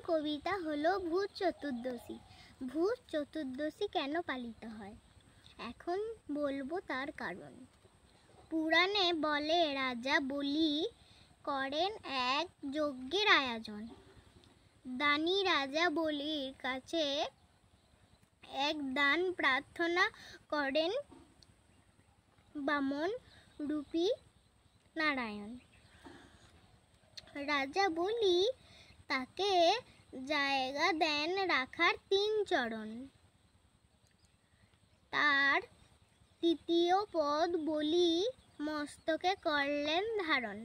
কবিতা হলো ভূত চতুর্দশী। ভূত চতুর্দশী কেন পালিত হয় এখন বলবো তার কারণ। পুরাণে বলে রাজা বলি করেন এক যজ্ঞের আয়োজন। দানী রাজা বলির কাছে এক দান প্রার্থনা করেন বামন রূপী নারায়ণ। রাজা বলি তাকে জায়গা দেন রাখার ৩ চরণ। তার তৃতীয় পদ বলি মস্তকে করলেন ধারণ।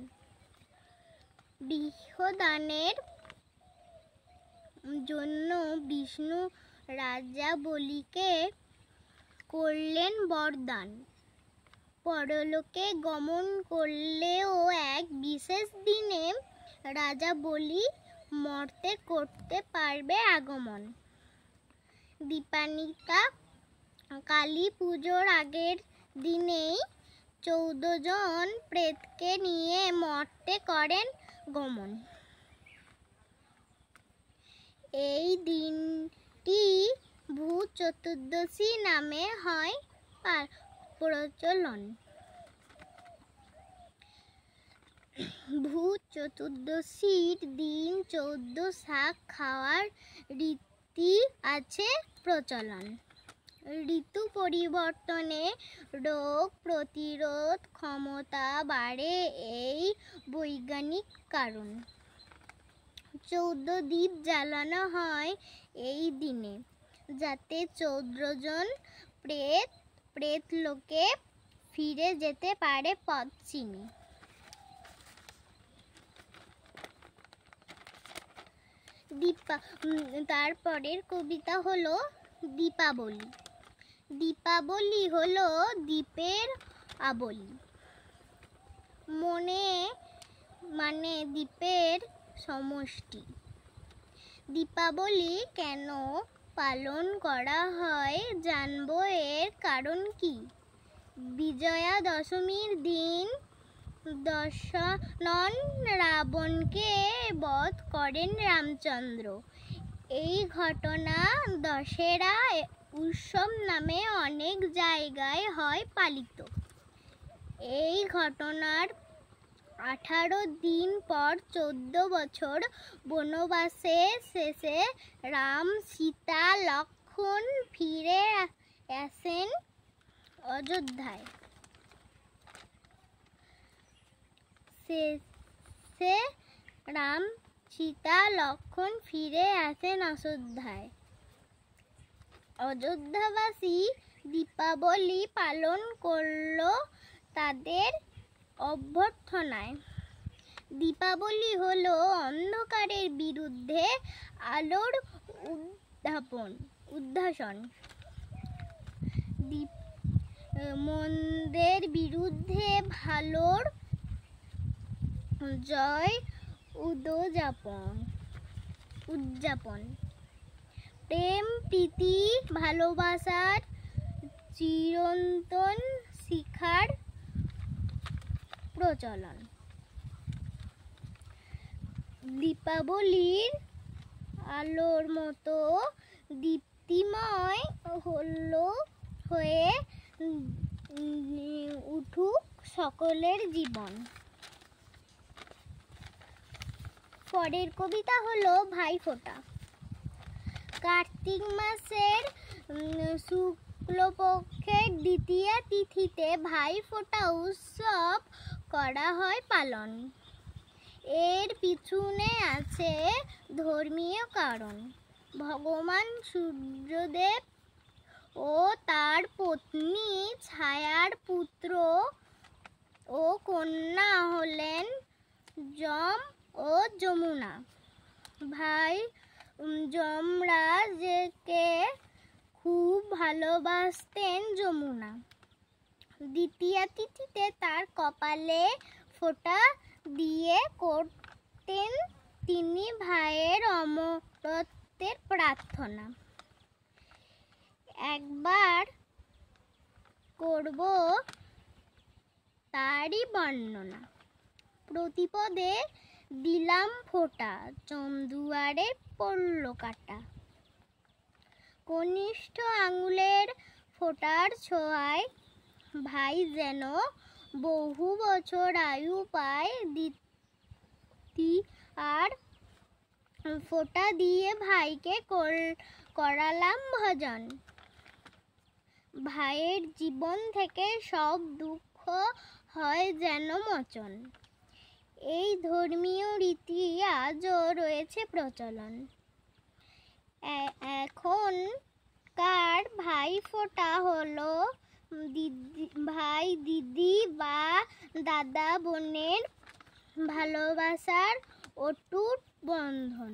বৃহদানের জন্য বিষ্ণু রাজা বলিকে করলেন বরদান। পরলোকে গমন করলেও এক বিশেষ দিনে রাজা বলি মর্তে করতে পারবে আগমন। দীপান্বিতা কালী পুজোর আগের দিনেই 14 জন প্রেতকে নিয়ে মর্তে করেন গমন। এই দিনটি ভূত চতুর্দশী নামে হয় প্রচলন। ভূত চতুর্দশীর দিন 14 শাক খাওয়ার রীতি আছে প্রচলন। ঋতু পরিবর্তনে রোগ প্রতিরোধ ক্ষমতা বাড়ে এই বৈজ্ঞানিক কারণ। 14 দ্বীপ জ্বালানো হয় এই দিনে যাতে 14 জন প্রেত লোকে ফিরে যেতে পারে পথ চিনে। তারপরের কবিতা হলো দীপাবলি। দীপাবলি হলো দ্বীপের আবলি। মানে দ্বীপের সমষ্টি। দীপাবলি কেন পালন করা হয় জানবো এর কারণ কি। বিজয়া দশমীর দিন দশানন রাবণকে বধ করেন রামচন্দ্র। এই ঘটনা দশেরা উৎসব নামে অনেক জায়গায় হয় পালিত। এই ঘটনার 18 দিন পর 14 বছর বনবাসের শেষে রাম সীতা লক্ষ্মণ ফিরে আসেন অযোধ্যায়। রাম সীতা লক্ষ্মণ ফিরে আসেন অযোধ্যায়। অযোধ্যাবাসী দীপাবলি পালন করলো তাদের অভ্যর্থনায়। দীপাবলি হলো অন্ধকারের বিরুদ্ধে আলোর উদ্ভাসন। মন্দের বিরুদ্ধে ভালোর জয় উদযাপন। প্রেম প্রীতি ভালোবাসার চিরন্তন শিখার প্রচলন। দীপাবলির আলোর মতো দীপ্তিময় হয়ে উঠুক সকলের জীবন। পরের কবিতা হলো ভাইফোঁটা। কার্তিক মাসের শুক্লপক্ষের দ্বিতীয়া তিথিতে ভাইফোঁটা উৎসব করা হয় পালন। এর পিছনে আছে ধর্মীয় কারণ। ভগবান সূর্যদেব ও তার পত্নী ছায়ার পুত্র ও কন্যা হলেন যম ও যমুনা। ভাই যমরাজকে খুব ভালোবাসতেন যমুনা। দ্বিতীয়া তিথিতে তার কপালে ফোঁটা দিয়ে করতেন তিনি ভাইয়ের অমরত্বের প্রার্থনা। একবার করব তারই বর্ণনা। প্রতিপদে দিলাম ফোঁটা, চন্দুয়ারে পড়ল কাটা। কনিষ্ঠ আঙুলের ফোঁটার ছোঁয়ায় ভাই যেন বহু বছর আয়ু পায়। দিতি আর ফোঁটা দিয়ে ভাইকে করালাম ভজন। ভাইয়ের জীবন থেকে সব দুঃখ হয় যেন মোচন। এই ধর্মীয় রীতি আজও রয়েছে প্রচলন। এখনকার ভাইফোঁটা হলো ভাই দিদি বা দাদা বোনের ভালোবাসার অটুট বন্ধন।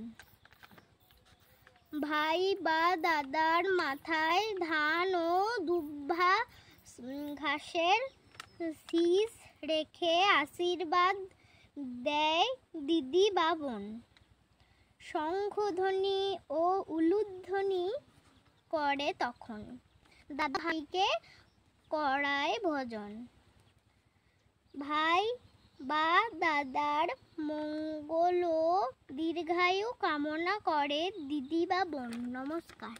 ভাই বা দাদার মাথায় ধান ও দুব্বা ঘাসের শীষ রেখে আশীর্বাদ দেয় দিদি বা বোন। শঙ্খধ্বনি ও উলুধ্বনি করে তখন দাদা ভাইকে করায় ভজন। ভাই বা দাদার মঙ্গল ও দীর্ঘায়ু কামনা করে দিদি বা বোন। নমস্কার।